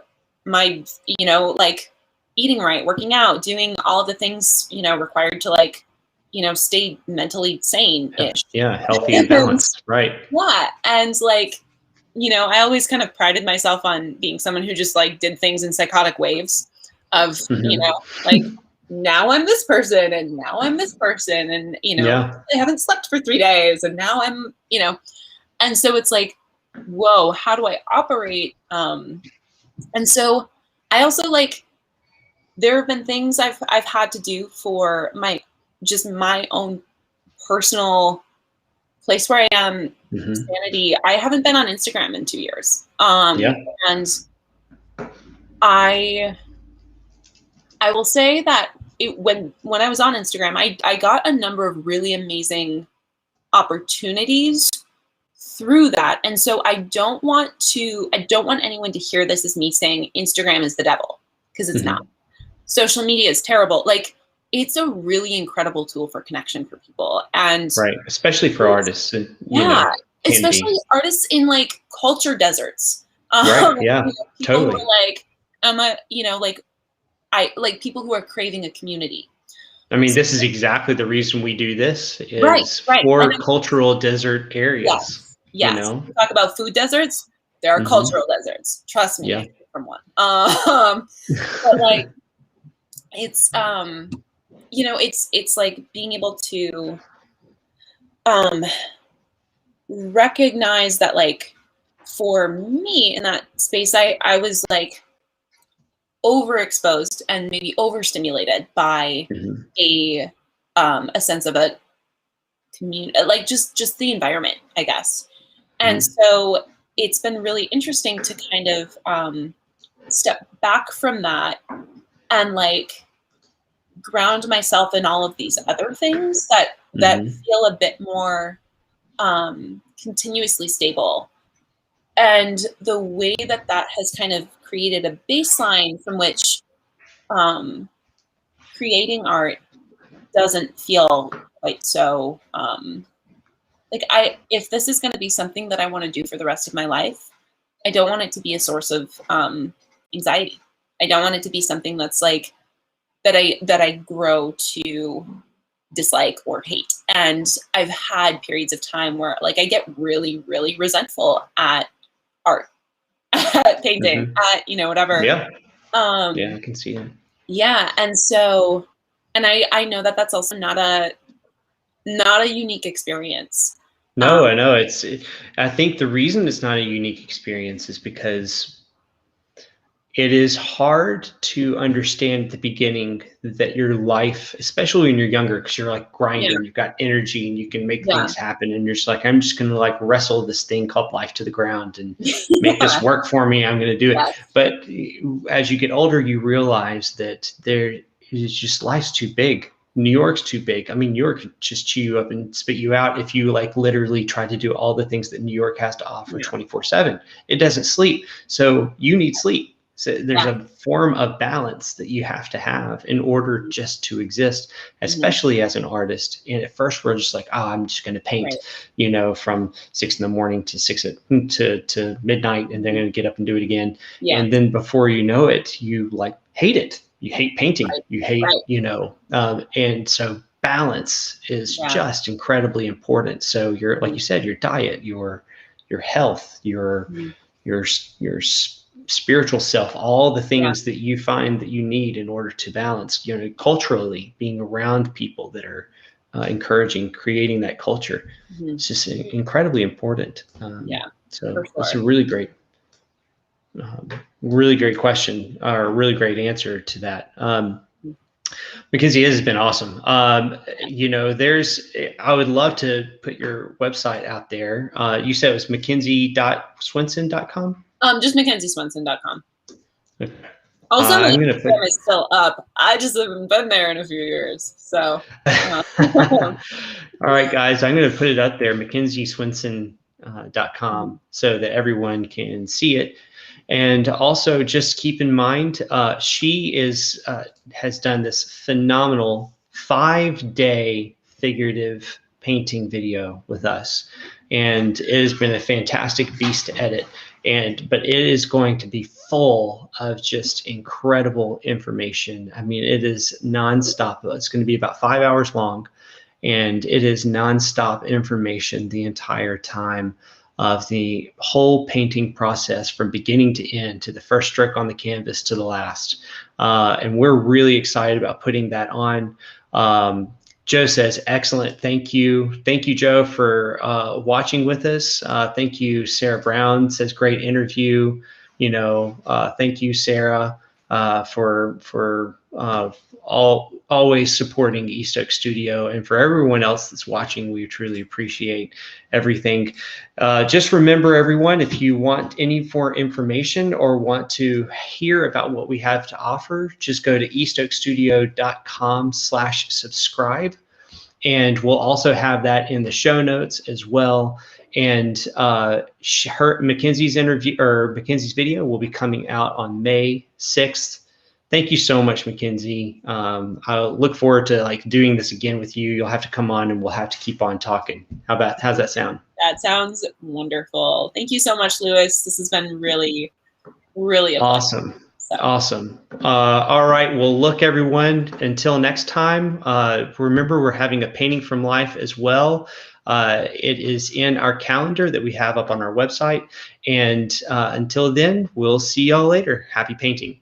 my, you know, like eating right, working out, doing all of the things, you know, required to like, you know, stay mentally sane-ish. Yeah, healthy and balanced, right. Yeah, and like, you know, I always kind of prided myself on being someone who just like did things in psychotic waves of, you know, like now I'm this person and now I'm this person, and, you know, I haven't slept for 3 days and now I'm, you know, and so it's like, whoa, how do I operate? And so I also like, there have been things I've had to do for my, just my own personal place where I am, sanity. I haven't been on Instagram in 2 years. And I will say that when I was on Instagram, I got a number of really amazing opportunities through that. And so I don't want anyone to hear this as me saying Instagram is the devil, because it's not. Social media is terrible. Like, it's a really incredible tool for connection for people. And right, especially for artists, and yeah, can especially be. artists in like culture deserts. Right, yeah, People who totally. are like, like people who are craving a community. I mean, this is exactly the reason we do this, Right, is right. And for cultural desert areas, yes, yes. We talk about food deserts. There are cultural deserts. Trust me, I Yeah. came from one. But like, it's it's like being able to recognize that, like, for me in that space, I was like overexposed and maybe overstimulated by Mhm. a sense of a community, like just the environment, I guess. And Mhm. so it's been really interesting to kind of step back from that and like ground myself in all of these other things that Mhm. feel a bit more continuously stable. And the way that that has kind of created a baseline from which creating art doesn't feel quite so like, if this is going to be something that I want to do for the rest of my life, I don't want it to be a source of anxiety. I don't want it to be something that's like that I grow to dislike or hate. And I've had periods of time where like I get really, really resentful at art, at painting, Mhm. at whatever. Yeah, yeah, Um, I can see it. yeah, and so, and I know that that's also not a unique experience. No, I know I think the reason it's not a unique experience is because it is hard to understand at the beginning that your life, especially when you're younger, because you're like Yeah, grinding, you've got energy and you can make yeah, things happen. And you're just like, I'm just going to like wrestle this thing called life to the ground and make this yeah, work for me. I'm going to do it. yes, But as you get older, you realize that there is just life's too big. New York's too big. I mean, New York could just chew you up and spit you out if you like literally try to do all the things that New York has to offer yeah, 24/7. It doesn't sleep. So you need sleep. So there's yeah. a form of balance that you have to have in order just to exist, Mhm. especially as an artist. And at first we're just like, oh, I'm just going to paint, Right. from 6 in the morning to to midnight, and then I'm Mhm. going to get up and do it again. Yeah. And then before you know it, you like hate it. You hate painting. Right. You hate, Right. and so balance is Yeah. just incredibly important. So your, like Mhm. you said, your diet, your health, Mhm. your your spiritual self, all the Yeah. things that you find that you need in order to balance, culturally, being around people that are encouraging, creating that culture. Mhm. It's just incredibly important. Yeah. So For it's sure. um, really great question, or a really great answer to that. Mhm. Mackenzie, this has been awesome. I would love to put your website out there. You said it was mackenzie.swenson.com. Just MackenzieSwenson.com. Okay. Also, my I'm going to put Instagram is still up. I just haven't been there in a few years. So, uh, All right, guys, I'm going to put it up there, MackenzieSwenson.com, so that everyone can see it. And also, just keep in mind, she has done this phenomenal 5-day figurative painting video with us, and it has been a fantastic beast to edit. But it is going to be full of just incredible information. I mean, it is nonstop. It's going to be about 5 hours long, and it is nonstop information the entire time of the whole painting process from beginning to end, to the first stroke on the canvas to the last. And we're really excited about putting that on. Joe says, excellent. Thank you. Thank you, Joe, for watching with us. Thank you. Sarah Brown says, great interview. Thank you, Sarah, for always supporting East Oak Studio. And for everyone else that's watching, we truly appreciate everything. Just remember, everyone, if you want any more information or want to hear about what we have to offer, just go to eastoakstudio.com/subscribe. And we'll also have that in the show notes as well. And Mackenzie's video will be coming out on May 6th. Thank you so much, Mackenzie. I'll look forward to like doing this again with you. You'll have to come on and we'll have to keep on talking. How's that sound? That sounds wonderful. Thank you so much, Lewis. This has been really, really a pleasure. Awesome. So. Awesome. All right. Well, look, everyone, until next time, remember we're having a painting from life as well. It is in our calendar that we have up on our website. And until then, we'll see y'all later. Happy painting.